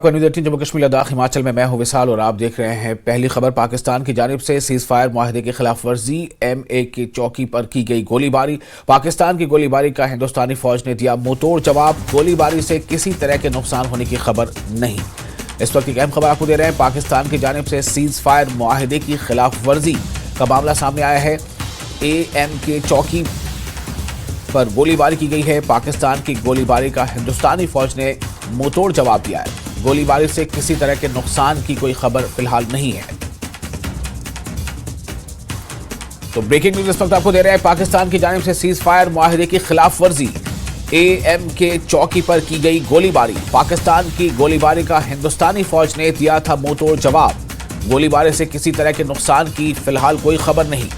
News 18 Jammu Kashmir Ladakh Himachal में मैं हूं विशाल और आप देख रहे हैं पहली खबर। पाकिस्तान की जानिब से सीज फायर मुआहदे की खिलाफ वर्जी, MA की चौकी पर की गई गोलीबारी। पाकिस्तान की गोलीबारी का हिंदुस्तानी फौज ने दिया मुंहतोड़ जवाब। गोलीबारी से किसी तरह के नुकसान होने की खबर नहीं। इस वक्त एक अहम खबर आपको दे रहे हैं। पाकिस्तान की जानिब से सीज फायर मुआहदे की खिलाफ वर्जी का मामला सामने आया है। AM की चौकी पर गोलीबारी की गई है। पाकिस्तान की गोलीबारी का हिंदुस्तानी फौज ने मुंहतोड़ जवाब दिया है। गोलीबारी से किसी तरह के नुकसान की कोई खबर फिलहाल नहीं है। तो ब्रेकिंग न्यूज इस वक्त आपको दे रहे हैं। पाकिस्तान की जानिब से सीज फायर मुआहदे की खिलाफ वर्जी, AM के चौकी पर की गई गोलीबारी। पाकिस्तान की गोलीबारी का हिंदुस्तानी फौज ने दिया था मुंहतोड़ जवाब। गोलीबारी से किसी तरह के नुकसान की फिलहाल कोई खबर नहीं।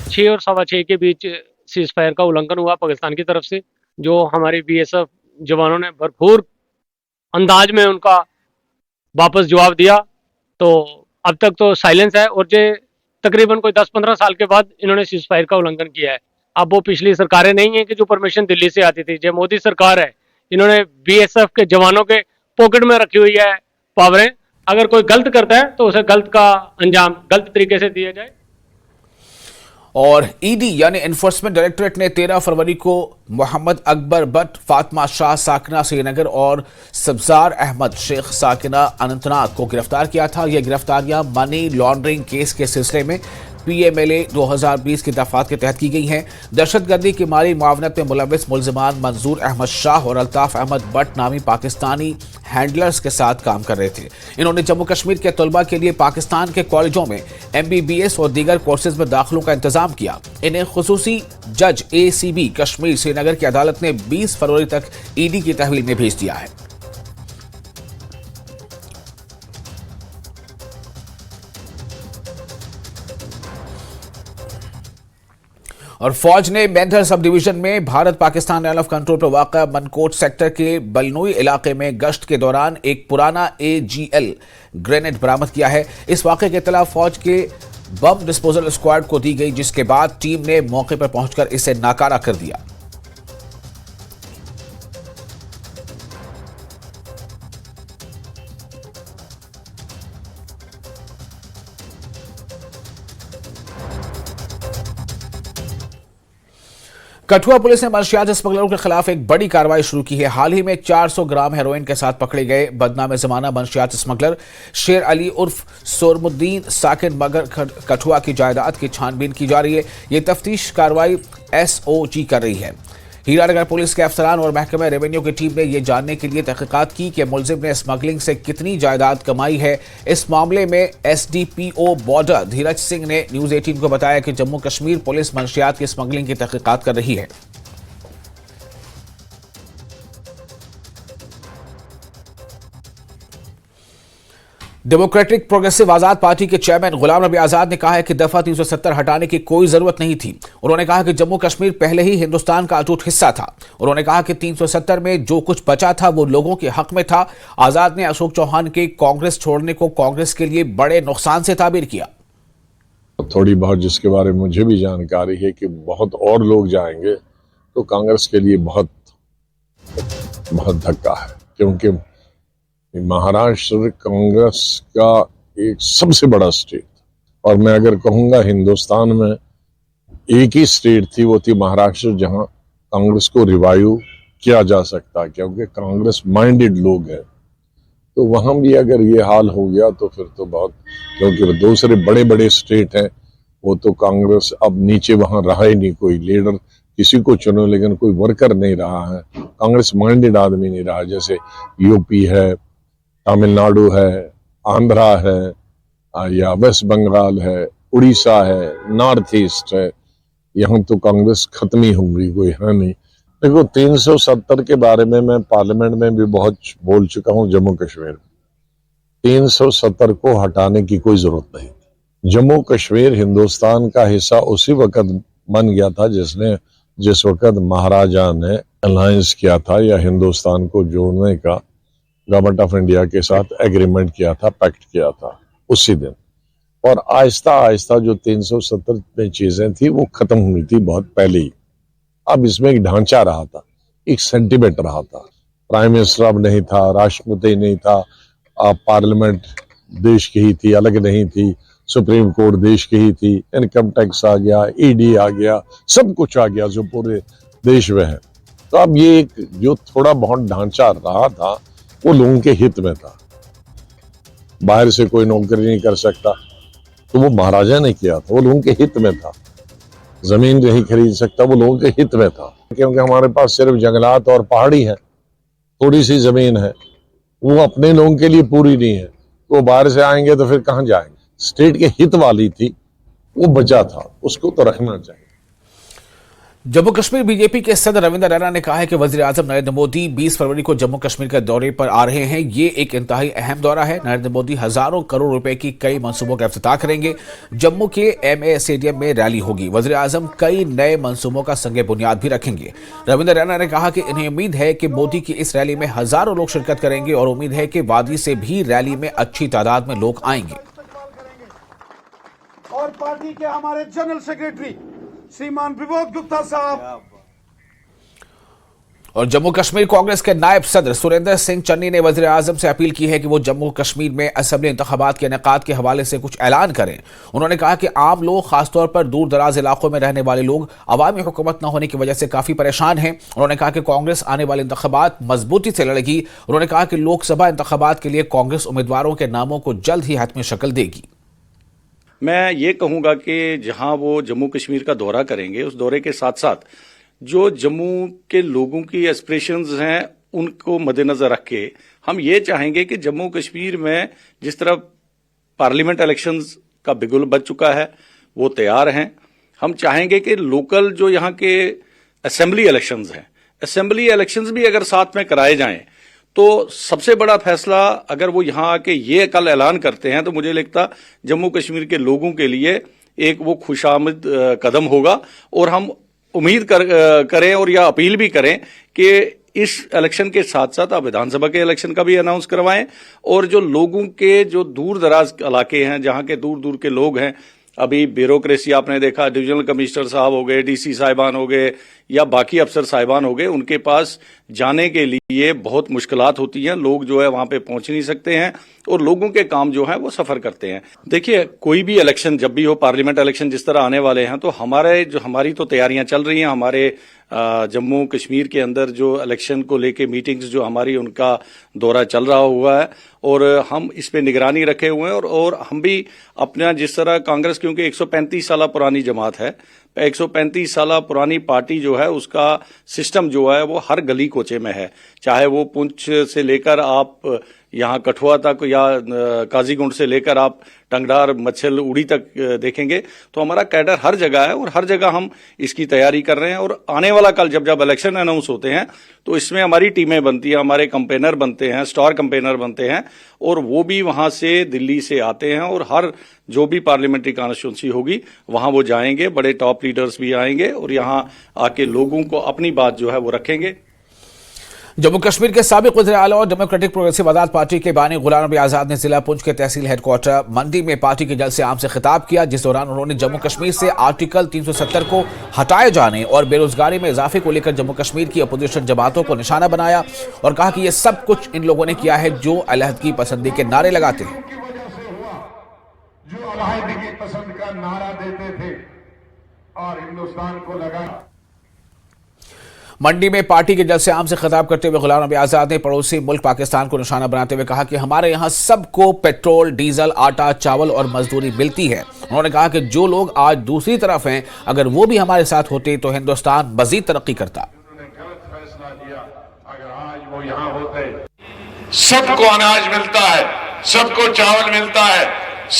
छः और सवा छः के बीच सीज फायर का उल्लंघन हुआ पाकिस्तान की तरफ से, जो हमारे BSF जवानों ने भरपूर अंदाज में उनका वापस जवाब दिया। तो अब तक तो साइलेंस है और जो तकरीबन कोई 10-15 साल के बाद इन्होंने सीज फायर का उल्लंघन किया है। अब वो पिछली सरकारें नहीं है कि जो परमिशन दिल्ली से आती थी। जो मोदी सरकार है, इन्होंने BSF के जवानों के पॉकेट में रखी हुई है पावरें। अगर कोई गलत करता है तो उसे गलत का अंजाम गलत तरीके से दिया जाए। और ED यानी एनफोर्समेंट डायरेक्टरेट ने 13 फरवरी को मोहम्मद अकबर बट, फातिमा शाह साकिना श्रीनगर और सब्जार अहमद शेख साकिना अनंतनाग को गिरफ्तार किया था। यह गिरफ्तारियां मनी लॉन्ड्रिंग केस के सिलसिले में PMLA 2020 की दफात के तहत की गई हैं। दहशतगर्दी की माली मुआवनत में मुलविस मुलजिमान मंजूर अहमद शाह और अल्ताफ अहमद बट नामी पाकिस्तानी हैंडलर्स के साथ काम कर रहे थे। इन्होंने जम्मू कश्मीर के तलबा के लिए पाकिस्तान के कॉलेजों में MBBS और दीगर कोर्सेज में दाखिलों का इंतजाम किया। इन्हें खुसूसी जज ACB कश्मीर श्रीनगर की अदालत ने 20 फरवरी तक ED की तहवील में भेज दिया है। और फौज ने मेंढर सब डिवीजन में Bharat Pakistan line of control पर वाक़ा मनकोट सेक्टर के बलनोई इलाके में गश्त के दौरान एक पुराना AGL ग्रेनेड बरामद किया है। इस वाक़े के इत्तला फौज के बम डिस्पोजल स्क्वाड को दी गई, जिसके बाद टीम ने मौके पर पहुंचकर इसे नाकारा कर दिया। कठुआ पुलिस ने मंशियात स्मगलरों के खिलाफ एक बड़ी कार्रवाई शुरू की है। हाल ही में 400 ग्राम हेरोइन के साथ पकड़े गए बदनाम जमाना मंशियात स्मगलर शेर अली उर्फ सोरमुद्दीन साकिन मगर कठुआ की जायदाद की छानबीन की जा रही है। ये तफ्तीश कार्रवाई SOG कर रही है। हीरानगर पुलिस के अफसरान और महकमे रेवेन्यू की टीम ने यह जानने के लिए तहकीकात की कि मुलजिम ने स्मगलिंग से कितनी जायदाद कमाई है। इस मामले में SDPO बॉर्डर धीरज सिंह ने न्यूज़ 18 को बताया कि जम्मू कश्मीर पुलिस मंशियात की स्मगलिंग की तहकीकात कर रही है। डेमोक्रेटिक प्रोग्रेसिव आजाद पार्टी के चेयरमैन गुलाम नबी आजाद ने कहा है कि दफा 370 हटाने की कोई जरूरत नहीं थी। उन्होंने कहा कि जम्मू कश्मीर पहले ही हिंदुस्तान का अटूट हिस्सा था। उन्होंने कहा कि 370 में जो कुछ बचा था वो लोगों के हक में था। आजाद ने अशोक चौहान के कांग्रेस छोड़ने को कांग्रेस के लिए बड़े नुकसान से ताबीर किया। थोड़ी बहुत जिसके बारे में मुझे भी जानकारी है कि बहुत और लोग जाएंगे तो कांग्रेस के लिए बहुत धक्का है, क्योंकि महाराष्ट्र कांग्रेस का एक सबसे बड़ा स्टेट, और मैं अगर कहूंगा हिंदुस्तान में एक ही स्टेट थी, वो थी महाराष्ट्र, जहां कांग्रेस को रिवाइव किया जा सकता, क्योंकि कांग्रेस माइंडेड लोग हैं। तो वहां भी अगर ये हाल हो गया तो फिर तो बहुत, क्योंकि दूसरे बड़े बड़े स्टेट हैं वो तो कांग्रेस अब नीचे वहां रहा ही नहीं। कोई लीडर किसी को चुनो लेकिन कोई वर्कर नहीं रहा है, कांग्रेस माइंडेड आदमी नहीं रहा। जैसे UP है, तमिलनाडु है, आंध्रा है, या वेस्ट बंगाल है, उड़ीसा है, नॉर्थ ईस्ट है, यहाँ तो कांग्रेस खत्म ही हो गई, कोई है नहीं। देखो 370 के बारे में मैं पार्लियामेंट में भी बहुत बोल चुका हूँ। जम्मू कश्मीर 370 को हटाने की कोई जरूरत नहीं। जम्मू कश्मीर हिंदुस्तान का हिस्सा उसी वक्त बन गया था जिस वक्त महाराजा ने अलायंस किया था या हिंदुस्तान को जोड़ने का गवर्नमेंट ऑफ इंडिया के साथ एग्रीमेंट किया था, पैक्ट किया था उसी दिन। और आहिस्ता आहिस्ता जो 370 में चीजें थी वो खत्म हुई थी बहुत पहले ही। अब इसमें एक ढांचा रहा था, एक सेंटिमेंट रहा था। प्राइम मिनिस्टर अब नहीं था, राष्ट्रपति नहीं था, पार्लियामेंट देश की ही थी, अलग नहीं थी, सुप्रीम कोर्ट देश की ही थी, इनकम टैक्स आ गया, ईडी आ गया, सब कुछ आ गया जो पूरे देश में है। तो अब ये एक जो थोड़ा बहुत ढांचा रहा था वो लोगों के हित में था। बाहर से कोई नौकरी नहीं कर सकता, तो वो महाराजा ने किया था, वो लोगों के हित में था। जमीन नहीं खरीद सकता, वो लोगों के हित में था, क्योंकि हमारे पास सिर्फ जंगलात और पहाड़ी है, थोड़ी सी जमीन है, वो अपने लोगों के लिए पूरी नहीं है। वो बाहर से आएंगे तो फिर कहां जाएंगे? स्टेट के हित वाली थी, वो बचा था, उसको तो रखना चाहिए। जम्मू कश्मीर बीजेपी के सदर रविंद्र रैना ने कहा है कि वजीर आजम नरेंद्र मोदी 20 फरवरी को जम्मू कश्मीर के दौरे पर आ रहे हैं। ये एक इंतहाई अहम दौरा है। नरेंद्र मोदी हजारों करोड़ रुपए की कई मंसूबों का इफ्तिताह करेंगे। जम्मू के एमए स्टेडियम में रैली होगी। वजीर आजम कई नए मंसूबों का संगे बुनियाद भी रखेंगे। रविंद्र रैना ने कहा कि इन्हें उम्मीद है कि मोदी की इस रैली में हजारों लोग शिरकत करेंगे और उम्मीद है कि वादी से भी रैली में अच्छी तादाद में लोग आएंगे। और पार्टी के हमारे जनरल सेक्रेटरी श्रीमान विबोध गुप्ता साहब और जम्मू कश्मीर कांग्रेस के नायब सदर सुरेंद्र सिंह चन्नी ने वजीर आजम से अपील की है कि वो जम्मू कश्मीर में असेंबली इंतखाबात के इनेकाद के हवाले से कुछ ऐलान करें। उन्होंने कहा कि आम लोग, खासतौर पर दूर दराज इलाकों में रहने वाले लोग अवामी हुकूमत न होने की वजह से काफी परेशान हैं। उन्होंने कहा कि कांग्रेस आने वाले इंतखाबात मजबूती से लड़ेगी। उन्होंने कहा कि लोकसभा इंतखाबात के लिए कांग्रेस उम्मीदवारों के नामों को जल्द ही हतमी शक्ल देगी। मैं ये कहूंगा कि जहां वो जम्मू कश्मीर का दौरा करेंगे, उस दौरे के साथ साथ जो जम्मू के लोगों की एस्पिरेशंस हैं उनको मद्देनजर रख के हम ये चाहेंगे कि जम्मू कश्मीर में जिस तरह पार्लियामेंट इलेक्शंस का बिगुल बज चुका है वो तैयार हैं। हम चाहेंगे कि लोकल जो यहाँ के असेंबली इलेक्शंस हैं, असेंबली इलेक्शंस भी अगर साथ में कराए जाएं तो सबसे बड़ा फैसला अगर वो यहाँ आके ये कल ऐलान करते हैं तो मुझे लगता जम्मू कश्मीर के लोगों के लिए एक वो खुशामद कदम होगा। और हम उम्मीद करें और या अपील भी करें कि इस इलेक्शन के साथ साथ आप विधानसभा के इलेक्शन का भी अनाउंस करवाएं और जो लोगों के जो दूर दराज इलाके हैं, जहां के दूर दूर के लोग हैं, अभी ब्यूरोक्रेसी आपने देखा, डिविजनल कमिश्नर साहब हो गए, डीसी साहिबान हो गए या बाकी अफसर साहिबान हो गए, उनके पास जाने के लिए बहुत मुश्किलात होती हैं। लोग जो है वहां पे पहुंच नहीं सकते हैं और लोगों के काम जो है वो सफर करते हैं। देखिए, कोई भी इलेक्शन जब भी हो, पार्लियामेंट इलेक्शन जिस तरह आने वाले हैं, तो हमारी तो तैयारियां चल रही हैं। हमारे जम्मू कश्मीर के अंदर जो इलेक्शन को लेके मीटिंग्स जो हमारी, उनका दौरा चल रहा हुआ है और हम इस पे निगरानी रखे हुए हैं। और हम भी अपना जिस तरह कांग्रेस, क्योंकि 135 साल पुरानी जमात है, 135 साल पुरानी पार्टी जो है उसका सिस्टम जो है वो हर गली कोचे में है। चाहे वो पुंछ से लेकर आप यहाँ कठुआ तक या काजीगुंड से लेकर आप टंगडार मच्छल उड़ी तक देखेंगे तो हमारा कैडर हर जगह है और हर जगह हम इसकी तैयारी कर रहे हैं। और आने वाला कल जब इलेक्शन अनाउंस होते हैं तो इसमें हमारी टीमें बनती हैं, हमारे कंपेनर बनते हैं, स्टार कंपेनर बनते हैं और वो भी वहां से दिल्ली से आते हैं और हर जो भी पार्लियामेंट्री कॉन्स्टिट्यूंसी होगी वहां वो जाएंगे। बड़े टॉप लीडर्स भी आएंगे और यहाँ आके लोगों को अपनी बात जो है वो रखेंगे। जम्मू कश्मीर के साबिक वज़ीर आला और डेमोक्रेटिक प्रोग्रेसिव आजाद पार्टी के बानी गुलाम नबी आजाद ने जिला पुंछ के तहसील हेडक्वार्टर मंडी में पार्टी के जलसे आम से खिताब किया, जिस दौरान उन्होंने जम्मू कश्मीर से आर्टिकल 370 को हटाए जाने और बेरोजगारी में इजाफे को लेकर जम्मू कश्मीर की अपोजिशन जमातों को निशाना बनाया और कहा कि यह सब कुछ इन लोगों ने किया है जो अलहदगी पसंदी के नारे लगाते हैं। जो अलहदगी पसंद का नारा देते थे और हिंदुस्तान को लगा। मंडी में पार्टी के जलसे आम से खिताब करते हुए गुलाम नबी आजाद ने पड़ोसी मुल्क पाकिस्तान को निशाना बनाते हुए कहा कि हमारे यहाँ सबको पेट्रोल, डीजल, आटा, चावल और मजदूरी मिलती है। उन्होंने कहा कि जो लोग आज दूसरी तरफ हैं, अगर वो भी हमारे साथ होते तो हिंदुस्तान मजीद तरक्की करता। सबको अनाज मिलता है, सबको चावल मिलता है,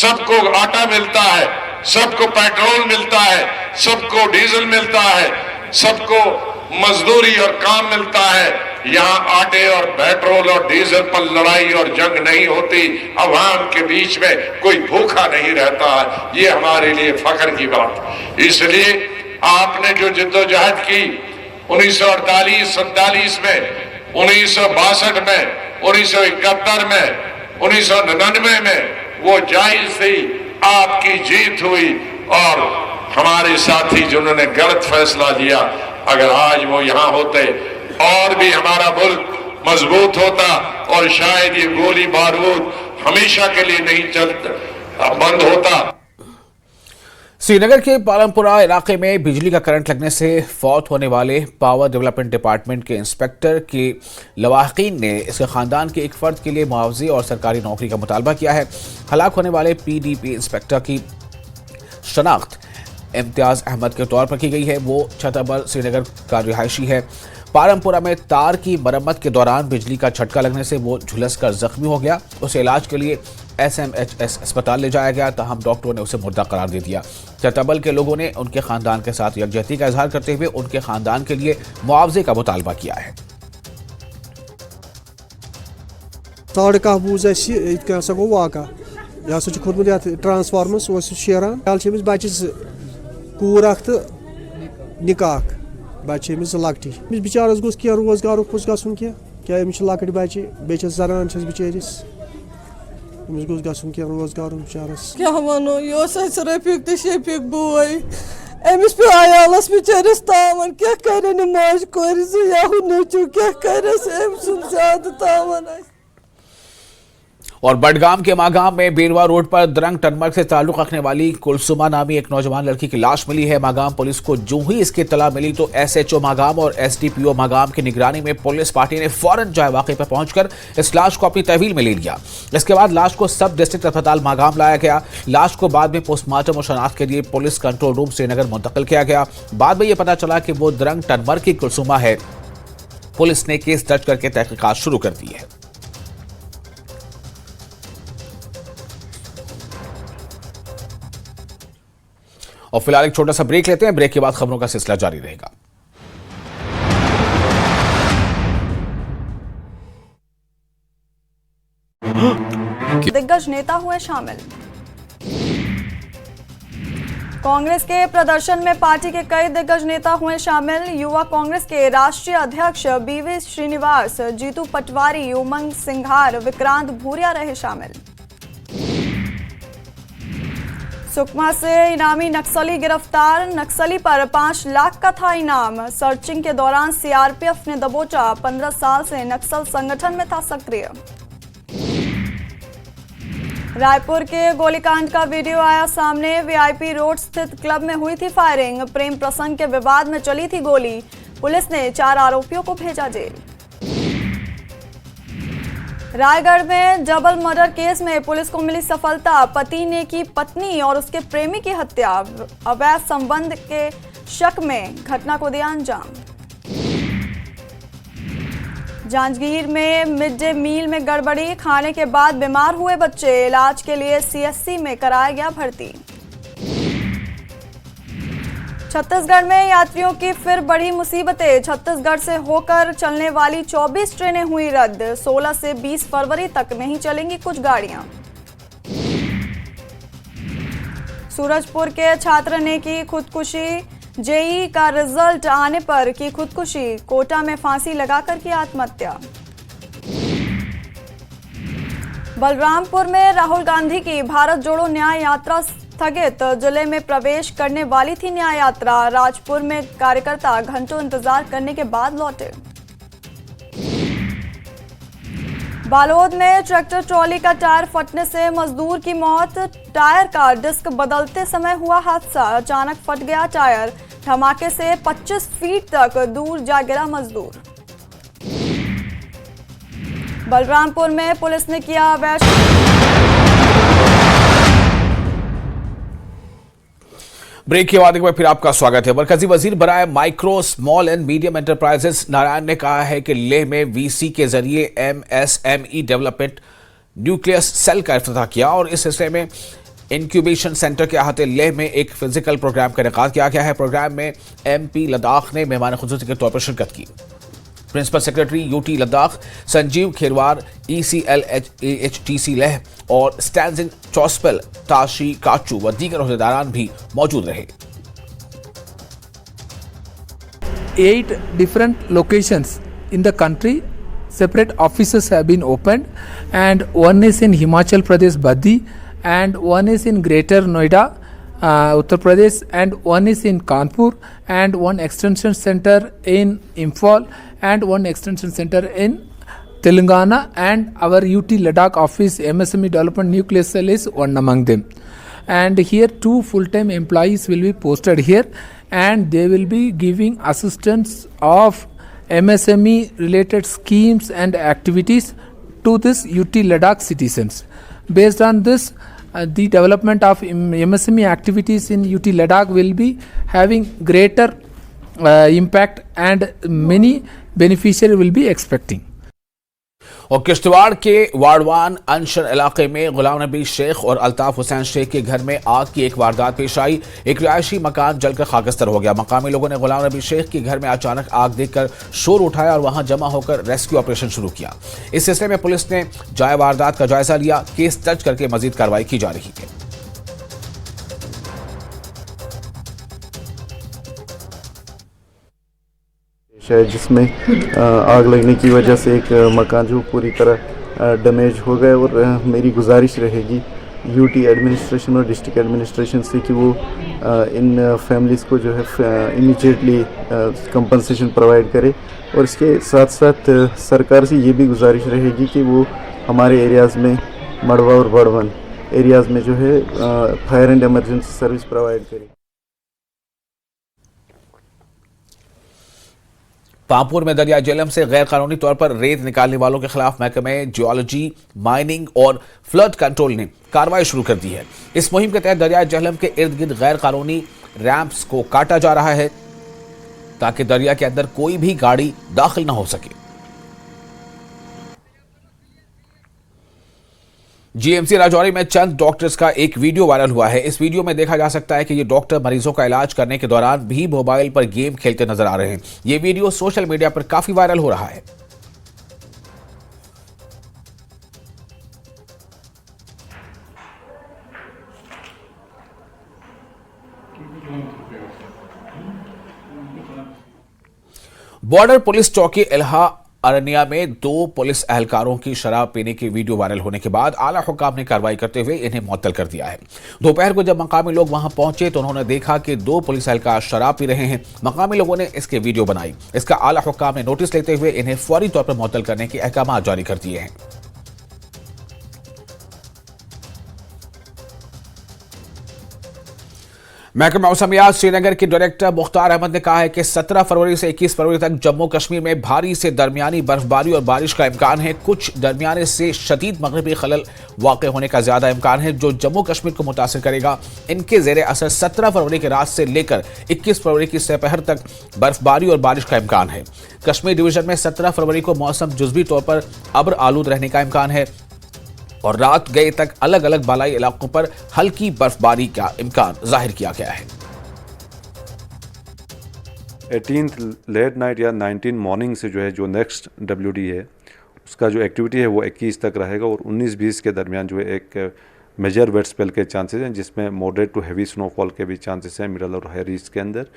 सबको आटा मिलता है, सबको पेट्रोल मिलता है, सबको डीजल मिलता है, सबको मजदूरी और काम मिलता है। यहाँ आटे और पेट्रोल और डीजल पर लड़ाई और जंग नहीं होती, अवाम के बीच में कोई भूखा नहीं रहता है। ये हमारे लिए फख्र की बात। इसलिए आपने जो जिद्दोजहद की 1948, 47 में, 1962 में, 1971 में, 1999 में, वो जायज थी, आपकी जीत हुई। और हमारे साथी जिन्होंने गलत फैसला लिया अगर आज वो यहाँ होते और भी हमारा मुल्क मजबूत होता और शायद ये गोली बारूद हमेशा के लिए नहीं चलता, बंद होता। श्रीनगर के पालमपुरा इलाके में बिजली का करंट लगने से फौत होने वाले पावर डेवलपमेंट डिपार्टमेंट के इंस्पेक्टर के लवाहकीन ने इसके खानदान के एक फर्द के लिए मुआवजे और सरकारी नौकरी का मुतालबा किया है। हलाक होने वाले पीडीपी इंस्पेक्टर की शनाख्त इम्तियाज अहमद के तौर पर की गई है। वो छतरपुर श्रीनगर का रिहायशी है। पालमपुरा में तार की मरम्मत के दौरान बिजली का झटका लगने से वो झुलसकर जख्मी हो गया। उसे इलाज के लिए SMHS अस्पताल ले जाया गया, तहम डॉक्टरों ने उसे मुर्दा करार दे दिया। चतबल के लोगों ने उनके खानदान के साथ यकजहती का इजहार करते हुए उनके खानदान के लिए मुआवजे का मुतालबा किया है। साढ़े कह बूज असा गो वाक़ा यह हसा खोतमुत ये ट्रांसफार्मर सह शेरान बच्चस कूर अख तो निकाह बच्चे लकटी बिचारस गोस क्या रोजगार गोस गन क्या लकट बच्चे बेच जरान बिचारिस गोस गन क्या रोजगार बिचारस क्या वनो यह रफीक तो शफीक बोय अमिस पे आयालस बिचारिस तावन क्या करे नमाज कोर या नचू क्या करे अम सुन ज्यादा तावन। और बडगाम के मागाम में बेरवा रोड पर द्रंग टनमर्ग से ताल्लुक रखने वाली कुलसुमा नामी एक नौजवान लड़की की लाश मिली है। मागाम पुलिस को जो ही इसकी इत्तला मिली तो SHO मागाम और SDPO मागाम की निगरानी में पुलिस पार्टी ने फौरन जाए वाक़े पर पहुंचकर इस लाश को अपनी तहवील में ले लिया। इसके बाद लाश को सब डिस्ट्रिक्ट अस्पताल मागाम लाया गया। लाश को बाद में पोस्टमार्टम और शनाख्त के लिए पुलिस कंट्रोल रूम श्रीनगर मुंतकिल किया गया। बाद में यह पता चला कि वो द्रंग टनमर्ग की कुलसुमा है। पुलिस ने केस दर्ज करके तहकीकात शुरू कर दी है। और फिलहाल एक छोटा सा ब्रेक लेते हैं। ब्रेक के बाद खबरों का सिलसिला जारी रहेगा। दिग्गज नेता हुए शामिल। कांग्रेस के प्रदर्शन में पार्टी के कई दिग्गज नेता हुए शामिल। युवा कांग्रेस के राष्ट्रीय अध्यक्ष BV श्रीनिवास, जीतू पटवारी, उमंग सिंघार, विक्रांत भूरिया रहे शामिल। सुकमा से इनामी नक्सली गिरफ्तार। नक्सली पर 5 लाख का था इनाम। सर्चिंग के दौरान CRPF ने दबोचा। 15 साल से नक्सल संगठन में था सक्रिय। रायपुर के गोलीकांड का वीडियो आया सामने। VIP रोड स्थित क्लब में हुई थी फायरिंग। प्रेम प्रसंग के विवाद में चली थी गोली। पुलिस ने 4 आरोपियों को भेजा जेल। रायगढ़ में डबल मर्डर केस में पुलिस को मिली सफलता। पति ने की पत्नी और उसके प्रेमी की हत्या। अवैध संबंध के शक में घटना को दिया अंजाम। जांजगीर में मिड डे मील में गड़बड़ी। खाने के बाद बीमार हुए बच्चे। इलाज के लिए CSC में कराया गया भर्ती। छत्तीसगढ़ में यात्रियों की फिर बढ़ी मुसीबतें। छत्तीसगढ़ से होकर चलने वाली 24 ट्रेनें हुई रद्द। 16 से 20 फरवरी तक नहीं चलेंगी कुछ गाड़ियां। सूरजपुर के छात्र ने की खुदकुशी। JEE का रिजल्ट आने पर की खुदकुशी। कोटा में फांसी लगाकर की आत्महत्या। बलरामपुर में राहुल गांधी की भारत जोड़ो न्याय यात्रा स्थगित। जिले में प्रवेश करने वाली थी न्याय यात्रा। राजपुर में कार्यकर्ता घंटों इंतजार करने के बाद लौटे। बालोद में ट्रैक्टर ट्रॉली का टायर फटने से मजदूर की मौत। टायर का डिस्क बदलते समय हुआ हादसा। अचानक फट गया टायर। धमाके से 25 फीट तक दूर जा गिरा मजदूर। बलरामपुर में पुलिस ने किया ब्रेक के बाद एक बार फिर आपका स्वागत है। मरकजी वजीर बराए micro small and medium enterprises Narayan ने कहा है कि लेह में VC के जरिए MSME डेवलपमेंट न्यूक्लियस सेल का इफ्तिताह किया और इस सिलसिले में इंक्यूबेशन सेंटर के अहाते लेह में एक फिजिकल प्रोग्राम का इनेकाद किया गया है। प्रोग्राम में MP लद्दाख ने मेहमान खुसूसी के तौर पर शिरकत की। Principal secretary UT Ladakh Sanjeev Kherwar, ECLHTC Leh और स्टैंजिंग चौस्पेल ताशी काचू व दीगर ओहदेदारान भी मौजूद रहे। 8 different locations in the country, separate offices have been opened, and one is in Himachal Pradesh, Badi, and one is in Greater Noida, Uttar Pradesh, and one is in Kanpur, and one extension center in Imphal, and one extension center in Telangana, and our UT Ladakh office MSME Development Nucleus Cell is one among them. And here 2 full-time employees will be posted here, and they will be giving assistance of MSME related schemes and activities to this UT Ladakh citizens. Based on this, the development of MSME activities in UT Ladakh will be having greater impact, and many beneficiaries will be expecting. और किश्तवाड़ के वाड़वान अंशर इलाके में गुलाम नबी शेख और अल्ताफ हुसैन शेख के घर में आग की एक वारदात पेश आई। एक रिहायशी मकान जलकर खाकस्तर हो गया। मकामी लोगों ने गुलाम नबी शेख के घर में अचानक आग देखकर शोर उठाया और वहां जमा होकर रेस्क्यू ऑपरेशन शुरू किया। इस सिलसिले में पुलिस ने जाए वारदात का जायजा लिया। केस दर्ज करके मजीद कार्रवाई की जा रही है। जिसमें आग लगने की वजह से एक मकान जो पूरी तरह डैमेज हो गया, और मेरी गुजारिश रहेगी यूटी एडमिनिस्ट्रेशन और डिस्ट्रिक्ट एडमिनिस्ट्रेशन से कि वो इन फैमिलीज़ को जो है इमीडिएटली कंपनसेशन प्रोवाइड करे। और इसके साथ साथ सरकार से ये भी गुजारिश रहेगी कि वो हमारे एरियाज़ में मड़वा और बड़वन एरियाज़ में जो है fire and emergency service provide करे। पामपुर में दरिया जेलम से गैर कानूनी तौर पर रेत निकालने वालों के खिलाफ महकमे जियोलॉजी, माइनिंग और फ्लड कंट्रोल ने कार्रवाई शुरू कर दी है। इस मुहिम के तहत दरिया जेहलम के इर्द गिर्द गैर कानूनी रैंप्स को काटा जा रहा है ताकि दरिया के अंदर कोई भी गाड़ी दाखिल न हो सके। जीएमसी राजौरी में चंद डॉक्टर्स का एक वीडियो वायरल हुआ है। इस वीडियो में देखा जा सकता है कि ये डॉक्टर मरीजों का इलाज करने के दौरान भी मोबाइल पर गेम खेलते नजर आ रहे हैं। ये वीडियो सोशल मीडिया पर काफी वायरल हो रहा है। बॉर्डर पुलिस चौकी इलाहा अरनिया में 2 पुलिस एहलकारों की शराब पीने की वीडियो वायरल होने के बाद आला हुकाम ने कार्रवाई करते हुए इन्हें मुअत्तल कर दिया है। दोपहर को जब मकामी लोग वहां पहुंचे तो उन्होंने देखा कि 2 पुलिस एहलकार शराब पी रहे हैं। मकामी लोगों ने इसके वीडियो बनाई। इसका आला हुकाम ने नोटिस लेते हुए इन्हें फौरी तौर पर मुअत्तल करने के अहकाम जारी कर दिए हैं। महकमा मौसमियात श्रीनगर के डायरेक्टर मुख्तार अहमद ने कहा है कि 17 फरवरी से 21 फरवरी तक जम्मू कश्मीर में भारी से दरमियानी बर्फबारी और बारिश का इम्कान है। कुछ दरमियाने से शदीद मगरिबी खलल वाक़ होने का ज्यादा इम्कान है जो जम्मू कश्मीर को मुतासिर करेगा। इनके ज़ेरे असर 17 फरवरी की रात से लेकर 21 फरवरी की दोपहर तक बर्फबारी और बारिश का इम्कान है। कश्मीर डिवीजन में 17 फरवरी को मौसम जुज़वी तौर पर अब्र आलूद रहने का इम्कान है और रात गए तक अलग अलग बालाई इलाकों पर हल्की बर्फबारी का इम्कान जाहिर किया गया है। 18th लेट नाइट या 19 मॉर्निंग से जो है जो नेक्स्ट WD है उसका जो एक्टिविटी है वो 21 तक रहेगा और 19-20 के दरमियान जो है एक मेजर वेट स्पेल के चांसेस हैं जिसमें मॉडरेट टू हैवी स्नोफॉल के भी चांसेस हैं मिडल और हाई रीच के अंदर।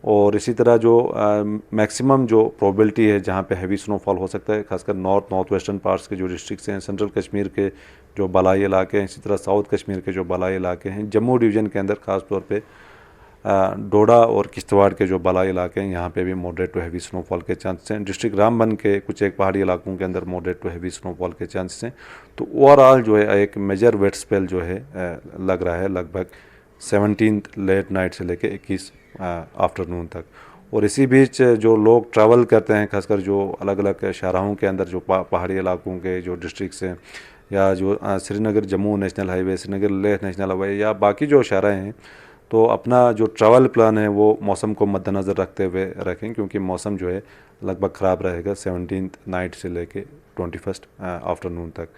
और इसी तरह जो मैक्सिमम जो प्रोबेबिलिटी है जहाँ पे हैवी स्नोफॉल हो सकता है खासकर नॉर्थ वेस्टर्न पार्ट्स के जो डिस्ट्रिक्ट्स हैं, सेंट्रल कश्मीर के जो बलाई इलाके हैं, इसी तरह साउथ कश्मीर के जो बलाई इलाके हैं, जम्मू डिवीज़न के अंदर ख़ास तौर पे डोडा और किश्तवाड़ के जो बलाई इलाके हैं यहाँ पे भी मॉडरेट टू हैवी स्नोफॉल के चांसेस हैं। डिस्ट्रिक्ट रामबन के कुछ एक पहाड़ी इलाकों के अंदर मॉडरेट टू हैवी स्नोफॉल के चांसेस हैं। तो ओवरऑल जो है एक मेजर वेट स्पेल जो है लग रहा है लगभग 17 लेट नाइट से लेके 21 आफ्टरनून तक। और इसी बीच जो लोग ट्रैवल करते हैं खासकर जो अलग अलग शाहराहों के अंदर जो पहाड़ी इलाकों के जो डिस्ट्रिक्ट्स हैं या जो Srinagar Jammu national highway, Srinagar Leh national highway या बाकी जो शाहराएँ हैं तो अपना जो ट्रैवल प्लान है वो मौसम को मद्देनज़र रखते हुए रखें क्योंकि मौसम जो है लगभग ख़राब रहेगा 17th नाइट से लेके 21st आफ्टरनून तक।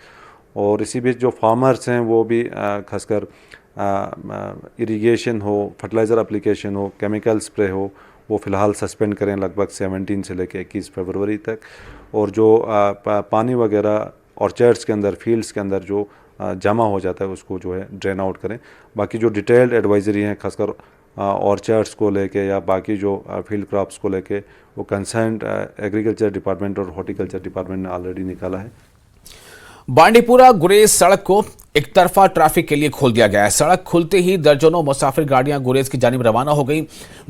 और इसी बीच जो फार्मर्स हैं वो भी खासकर इरिगेशन हो, फर्टिलाइज़र एप्लीकेशन हो, केमिकल स्प्रे हो वो फ़िलहाल सस्पेंड करें लगभग 17 से लेके 21 फरवरी तक। और जो पानी वगैरह ऑर्चर्ड्स के अंदर, फील्ड्स के अंदर जो जमा हो जाता है उसको जो है ड्रेन आउट करें। बाकी जो डिटेल्ड एडवाइजरी हैं खासकर ऑर्चर्ड्स को लेके या बाकी जो फील्ड क्रॉप्स को लेके वो कंसर्न्ड एग्रीकल्चर डिपार्टमेंट और हॉर्टिकल्चर डिपार्टमेंट ने ऑलरेडी निकाला है। बांडीपुरा गुरेज सड़क को एक तरफा ट्रैफिक के लिए खोल दिया गया है। सड़क खुलते ही दर्जनों मुसाफिर गाड़ियां गुरेज की जानिब रवाना हो गई।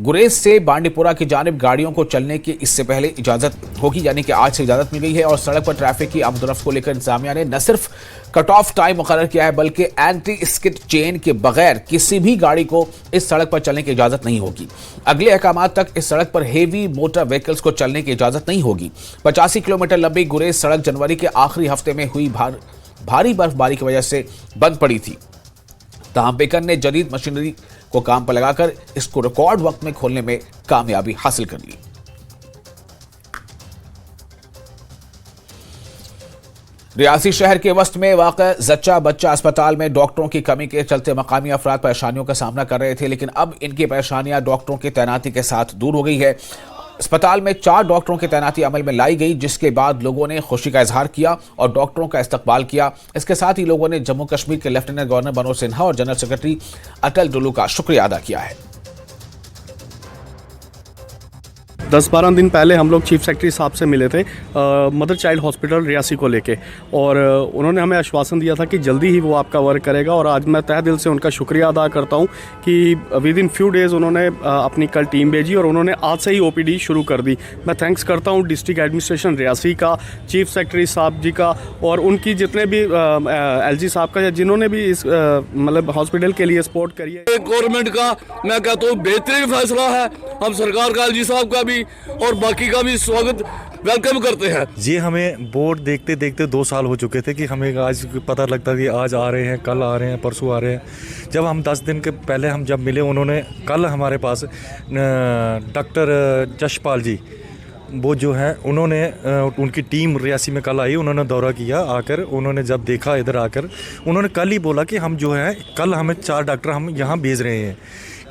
गुरेज से बांडीपुरा की जानिब गाड़ियों को चलने की इससे पहले इजाजत होगी, यानी कि आज से इजाजत मिल गई है और सड़क पर ट्रैफिक की आमदोरफ्त को लेकर इंतजामिया ने न सिर्फ कट ऑफ टाइम मुकर्रर किया है बल्कि एंटी स्किड चेन के बगैर किसी भी गाड़ी को इस सड़क पर चलने की इजाजत नहीं होगी। अगले अहकामात तक इस सड़क पर हेवी मोटर व्हीकल्स को चलने की इजाजत नहीं होगी। 85 किलोमीटर लंबी गुरेज सड़क जनवरी के आखिरी हफ्ते में हुई भारी बर्फबारी की वजह से बंद पड़ी थी। ताहम बेकर ने जदीद मशीनरी को काम पर लगाकर इसको रिकॉर्ड वक्त में खोलने में कामयाबी हासिल कर ली। रियासी शहर के वस्त में वाक़ जच्चा बच्चा अस्पताल में डॉक्टरों की कमी के चलते मकामी अफराद परेशानियों का सामना कर रहे थे, लेकिन अब इनकी परेशानियां डॉक्टरों की तैनाती के साथ दूर हो गई है। अस्पताल में 4 डॉक्टरों की तैनाती अमल में लाई गई, जिसके बाद लोगों ने खुशी का इजहार किया और डॉक्टरों का इस्तकबाल किया। इसके साथ ही लोगों ने जम्मू कश्मीर के लेफ्टिनेंट गवर्नर मनोज सिन्हा और जनरल सेक्रेटरी अटल डुल्लू का शुक्रिया अदा किया है। 10-12 दिन पहले हम लोग चीफ सेक्रेटरी साहब से मिले थे मदर चाइल्ड हॉस्पिटल रियासी को लेके, और उन्होंने हमें आश्वासन दिया था कि जल्दी ही वो आपका वर्क करेगा। और आज मैं तहे दिल से उनका शुक्रिया अदा करता हूं कि विद इन फ्यू डेज़ उन्होंने अपनी कल टीम भेजी और उन्होंने आज से ही OPD शुरू कर दी। मैं थैंक्स करता हूं डिस्ट्रिक्ट एडमिनिस्ट्रेशन रियासी का, चीफ सेक्रेटरी साहब जी का और उनकी जितने भी LG साहब का, जिन्होंने भी इस मतलब हॉस्पिटल के लिए सपोर्ट करी है। गवर्नमेंट का मैं कहता हूँ बेहतरीन फैसला है। हम सरकार का, LG साहब का भी और बाकी का भी स्वागत वेलकम करते हैं। ये हमें बोर्ड देखते देखते 2 साल हो चुके थे कि हमें आज पता लगता कि आज आ रहे हैं, कल आ रहे हैं, परसों आ रहे हैं। जब हम 10 दिन के पहले हम जब मिले, उन्होंने कल हमारे पास डॉक्टर जशपाल जी वो जो है उन्होंने उनकी टीम रियासी में कल आई, उन्होंने दौरा किया। आकर उन्होंने जब देखा इधर आकर उन्होंने कल ही बोला कि हम जो है कल हमें 4 डॉक्टर हम यहाँ भेज रहे हैं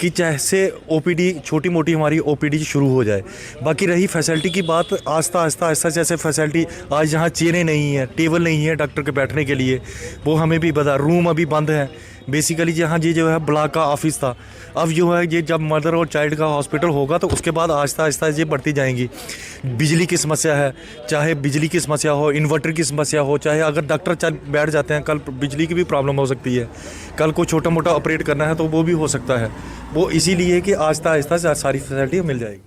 कि जैसे OPD छोटी मोटी हमारी OPD शुरू हो जाए। बाकी रही फैसिलिटी की बात, आस्ता आस्ता जैसे फैसिलिटी आज यहाँ चेयरें नहीं है, टेबल नहीं है डॉक्टर के बैठने के लिए, वो हमें भी बता। रूम अभी बंद है बेसिकली, जहाँ ये जो है ब्लॉक का ऑफिस था। अब जो है ये जब मदर और चाइल्ड का हॉस्पिटल होगा तो उसके बाद आहिस्ता आहिस्ता ये बढ़ती जाएंगी। बिजली की समस्या है, चाहे बिजली की समस्या हो, इन्वर्टर की समस्या हो, चाहे अगर डॉक्टर चल बैठ जाते हैं, कल बिजली की भी प्रॉब्लम हो सकती है, कल को छोटा मोटा ऑपरेट करना है तो वो भी हो सकता है। वो इसीलिए कि आहिस्ता आहिस्ता सारी फैसिलिटी मिल जाएगी।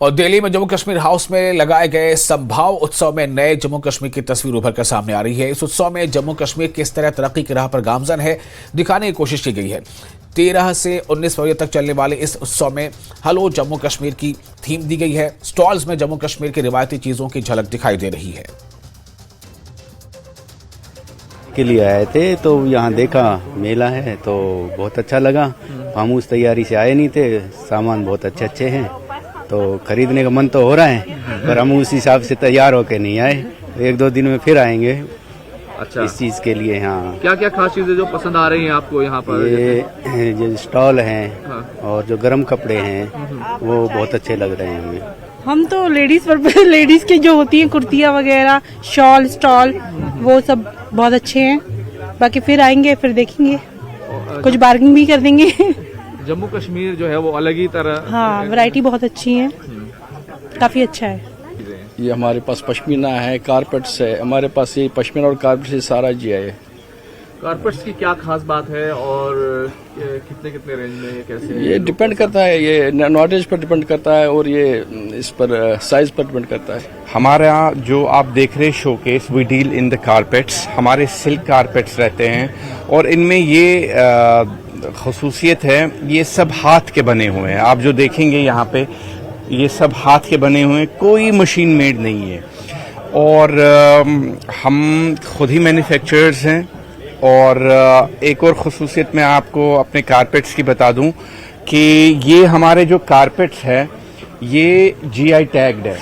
और दिल्ली में जम्मू कश्मीर हाउस में लगाए गए संभाव उत्सव में नए जम्मू कश्मीर की तस्वीर उभर कर सामने आ रही है। इस उत्सव में जम्मू कश्मीर किस तरह तरक्की की राह पर गामजन है दिखाने की कोशिश की गई है। 13 से 19 फरवरी तक चलने वाले इस उत्सव में हेलो जम्मू कश्मीर की थीम दी गई है। स्टॉल्स में जम्मू कश्मीर की रिवायती चीजों की झलक दिखाई दे रही है। के लिए आए थे तो यहाँ देखा मेला है तो बहुत अच्छा लगा। हम उस तैयारी से आए नहीं थे, सामान बहुत अच्छे अच्छे हैं तो खरीदने का मन तो हो रहा है, पर हम उस हिसाब से तैयार होके नहीं आए। 1-2 दिन में फिर आएंगे। अच्छा, इस चीज़ के लिए। हाँ, क्या क्या खास चीजें जो पसंद आ रही हैं आपको यहाँ पर? ये जो स्टॉल हैं और जो गर्म कपड़े हैं वो बहुत अच्छे लग रहे हैं हमें। हम तो लेडीज की जो होती हैं कुर्तियाँ वगैरह, शॉल, स्टॉल, वो सब बहुत अच्छे हैं। बाकी फिर आएंगे, फिर देखेंगे, कुछ बार्गेनिंग भी कर देंगे। जम्मू कश्मीर जो है वो अलग ही तरह, हाँ, वैरायटी बहुत अच्छी है, काफी अच्छा है। ये हमारे पास पश्मीना है, कारपेट्स है, हमारे पास ये पश्मीना और कारपेट से सारा जी है। कारपेट्स की क्या खास बात है और कितने रेंज में, कैसे? ये डिपेंड करता है, ये नॉलेज पर डिपेंड करता है और ये इस पर साइज पर डिपेंड करता है। हमारे यहाँ जो आप देख रहे showcase, we deal in the carpets. हमारे सिल्क कारपेट्स रहते हैं और इनमें ये खसूसियत है, ये सब हाथ के बने हुए हैं। आप जो देखेंगे यहाँ पे ये सब हाथ के बने हुए हैं, कोई मशीन मेड नहीं है। और हम खुद ही मैन्युफैक्चरर्स हैं। और एक और खसूसियत मैं आपको अपने कारपेट्स की बता दूं कि ये हमारे जो कारपेट्स है ये GI टैग्ड है।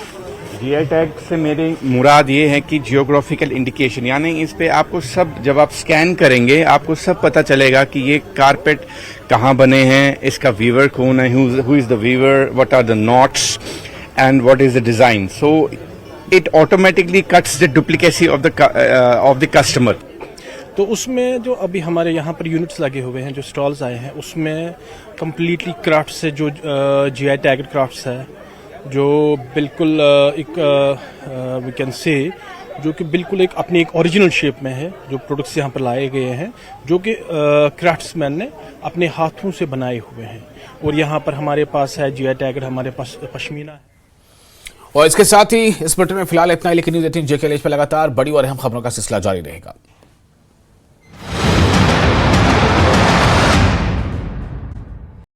GI टैग से मेरी मुराद ये है कि जियोग्राफिकल इंडिकेशन, यानी इस पे आपको सब, जब आप स्कैन करेंगे आपको सब पता चलेगा कि ये कारपेट कहाँ बने हैं, इसका वीवर कौन है, who is the weaver, what are the knots and what is the design. So it automatically cuts the duplicacy of the customer. तो उसमें जो अभी हमारे यहाँ पर यूनिट्स लगे हुए हैं, जो स्टॉल्स आए हैं, उसमें कम्प्लीटली क्राफ्ट से जो GI टैग्ड क्राफ्ट्स है, जो बिल्कुल एक वी कैन से जो कि बिल्कुल एक अपनी एक ओरिजिनल शेप में है, जो प्रोडक्ट्स यहाँ पर लाए गए हैं जो कि क्राफ्ट्समैन ने अपने हाथों से बनाए हुए हैं। और यहाँ पर हमारे पास है GI टैग, हमारे पास पश्मीना है। और इसके साथ ही इस बुलेटिन में फिलहाल इतना ही, लेकिन न्यूज़ 18 JK पर लगातार बड़ी और अहम खबरों का सिलसिला जारी रहेगा।